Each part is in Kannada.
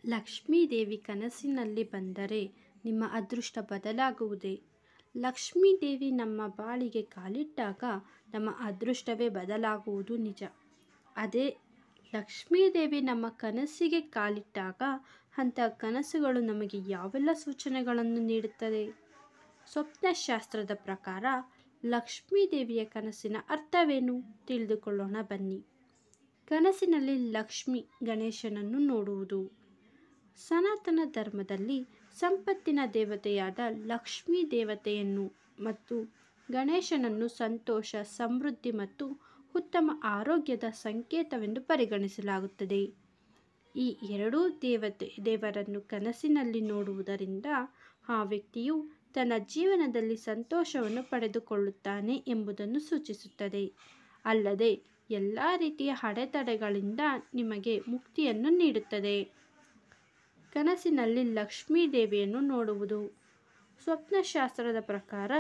ಲಕ್ಷ್ಮೀ ದೇವಿ ಕನಸಿನಲ್ಲಿ ಬಂದರೆ ನಿಮ್ಮ ಅದೃಷ್ಟ ಬದಲಾಗುವುದೇ? ಲಕ್ಷ್ಮೀ ದೇವಿ ನಮ್ಮ ಬಾಳಿಗೆ ಕಾಲಿಟ್ಟಾಗ ನಮ್ಮ ಅದೃಷ್ಟವೇ ಬದಲಾಗುವುದು ನಿಜ. ಅದೇ ಲಕ್ಷ್ಮೀ ದೇವಿ ನಮ್ಮ ಕನಸಿಗೆ ಕಾಲಿಟ್ಟಾಗ ಅಂಥ ಕನಸುಗಳು ನಮಗೆ ಯಾವೆಲ್ಲ ಸೂಚನೆಗಳನ್ನು ನೀಡುತ್ತದೆ? ಸ್ವಪ್ನಶಾಸ್ತ್ರದ ಪ್ರಕಾರ ಲಕ್ಷ್ಮೀ ದೇವಿಯ ಕನಸಿನ ಅರ್ಥವೇನು ತಿಳಿದುಕೊಳ್ಳೋಣ ಬನ್ನಿ. ಕನಸಿನಲ್ಲಿ ಲಕ್ಷ್ಮಿ ಗಣೇಶನನ್ನು ನೋಡುವುದು. ಸನಾತನ ಧರ್ಮದಲ್ಲಿ ಸಂಪತ್ತಿನ ದೇವತೆಯಾದ ಲಕ್ಷ್ಮೀ ದೇವತೆಯನ್ನು ಮತ್ತು ಗಣೇಶನನ್ನು ಸಂತೋಷ, ಸಮೃದ್ಧಿ ಮತ್ತು ಉತ್ತಮ ಆರೋಗ್ಯದ ಸಂಕೇತವೆಂದು ಪರಿಗಣಿಸಲಾಗುತ್ತದೆ. ಈ ಎರಡೂ ದೇವರನ್ನು ಕನಸಿನಲ್ಲಿ ನೋಡುವುದರಿಂದ ಆ ವ್ಯಕ್ತಿಯು ತನ್ನ ಜೀವನದಲ್ಲಿ ಸಂತೋಷವನ್ನು ಪಡೆದುಕೊಳ್ಳುತ್ತಾನೆ ಎಂಬುದನ್ನು ಸೂಚಿಸುತ್ತದೆ. ಅಲ್ಲದೆ ಎಲ್ಲ ರೀತಿಯ ಅಡೆತಡೆಗಳಿಂದ ನಿಮಗೆ ಮುಕ್ತಿಯನ್ನು ನೀಡುತ್ತದೆ. ಕನಸಿನಲ್ಲಿ ಲಕ್ಷ್ಮೀ ದೇವಿಯನ್ನು ನೋಡುವುದು. ಸ್ವಪ್ನಶಾಸ್ತ್ರದ ಪ್ರಕಾರ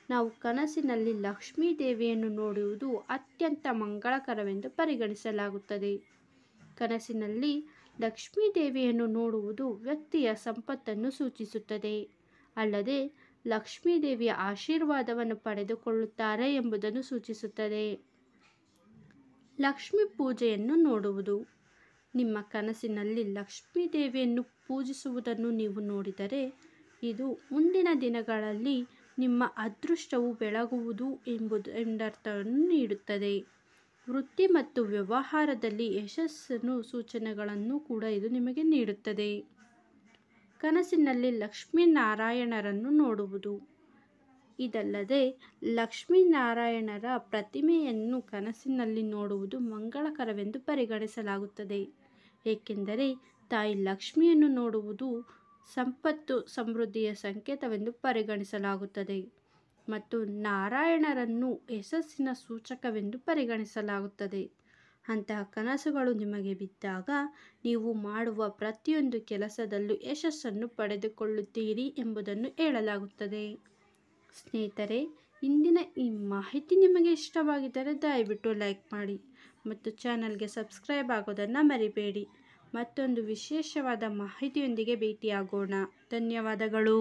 ನಾವು ಕನಸಿನಲ್ಲಿ ಲಕ್ಷ್ಮೀ ದೇವಿಯನ್ನು ನೋಡುವುದು ಅತ್ಯಂತ ಮಂಗಳಕರವೆಂದು ಪರಿಗಣಿಸಲಾಗುತ್ತದೆ. ಕನಸಿನಲ್ಲಿ ಲಕ್ಷ್ಮೀ ದೇವಿಯನ್ನು ನೋಡುವುದು ವ್ಯಕ್ತಿಯ ಸಂಪತ್ತನ್ನು ಸೂಚಿಸುತ್ತದೆ. ಅಲ್ಲದೆ ಲಕ್ಷ್ಮೀ ದೇವಿಯ ಆಶೀರ್ವಾದವನ್ನು ಪಡೆದುಕೊಳ್ಳುತ್ತಾರೆ ಎಂಬುದನ್ನು ಸೂಚಿಸುತ್ತದೆ. ಲಕ್ಷ್ಮೀ ಪೂಜೆಯನ್ನು ನೋಡುವುದು. ನಿಮ್ಮ ಕನಸಿನಲ್ಲಿ ಲಕ್ಷ್ಮೀ ದೇವಿಯನ್ನು ಪೂಜಿಸುವುದನ್ನು ನೀವು ನೋಡಿದರೆ ಇದು ಮುಂದಿನ ದಿನಗಳಲ್ಲಿ ನಿಮ್ಮ ಅದೃಷ್ಟವು ಬೆಳಗುವುದು ಎಂಬರ್ಥವನ್ನು ನೀಡುತ್ತದೆ. ವೃತ್ತಿ ಮತ್ತು ವ್ಯವಹಾರದಲ್ಲಿ ಯಶಸ್ಸನ್ನು ಸೂಚನೆಗಳನ್ನು ಕೂಡ ಇದು ನಿಮಗೆ ನೀಡುತ್ತದೆ. ಕನಸಿನಲ್ಲಿ ಲಕ್ಷ್ಮೀನಾರಾಯಣರನ್ನು ನೋಡುವುದು. ಇದಲ್ಲದೆ ಲಕ್ಷ್ಮೀನಾರಾಯಣರ ಪ್ರತಿಮೆಯನ್ನು ಕನಸಿನಲ್ಲಿ ನೋಡುವುದು ಮಂಗಳಕರವೆಂದು ಪರಿಗಣಿಸಲಾಗುತ್ತದೆ. ಏಕೆಂದರೆ ತಾಯಿ ಲಕ್ಷ್ಮಿಯನ್ನು ನೋಡುವುದು ಸಂಪತ್ತು, ಸಮೃದ್ಧಿಯ ಸಂಕೇತವೆಂದು ಪರಿಗಣಿಸಲಾಗುತ್ತದೆ ಮತ್ತು ನಾರಾಯಣರನ್ನು ಯಶಸ್ಸಿನ ಸೂಚಕವೆಂದು ಪರಿಗಣಿಸಲಾಗುತ್ತದೆ. ಅಂತಹ ಕನಸುಗಳು ನಿಮಗೆ ಬಿದ್ದಾಗ ನೀವು ಮಾಡುವ ಪ್ರತಿಯೊಂದು ಕೆಲಸದಲ್ಲೂ ಯಶಸ್ಸನ್ನು ಪಡೆದುಕೊಳ್ಳುತ್ತೀರಿ ಎಂಬುದನ್ನು ಹೇಳಲಾಗುತ್ತದೆ. ಸ್ನೇಹಿತರೆ, ಇಂದಿನ ಈ ಮಾಹಿತಿ ನಿಮಗೆ ಇಷ್ಟವಾಗಿದ್ದರೆ ದಯವಿಟ್ಟು ಲೈಕ್ ಮಾಡಿ ಮತ್ತು ಚಾನಲ್ಗೆ ಸಬ್ಸ್ಕ್ರೈಬ್ ಆಗೋದನ್ನು ಮರಿಬೇಡಿ. ಮತ್ತೊಂದು ವಿಶೇಷವಾದ ಮಾಹಿತಿಯೊಂದಿಗೆ ಭೇಟಿಯಾಗೋಣ. ಧನ್ಯವಾದಗಳು.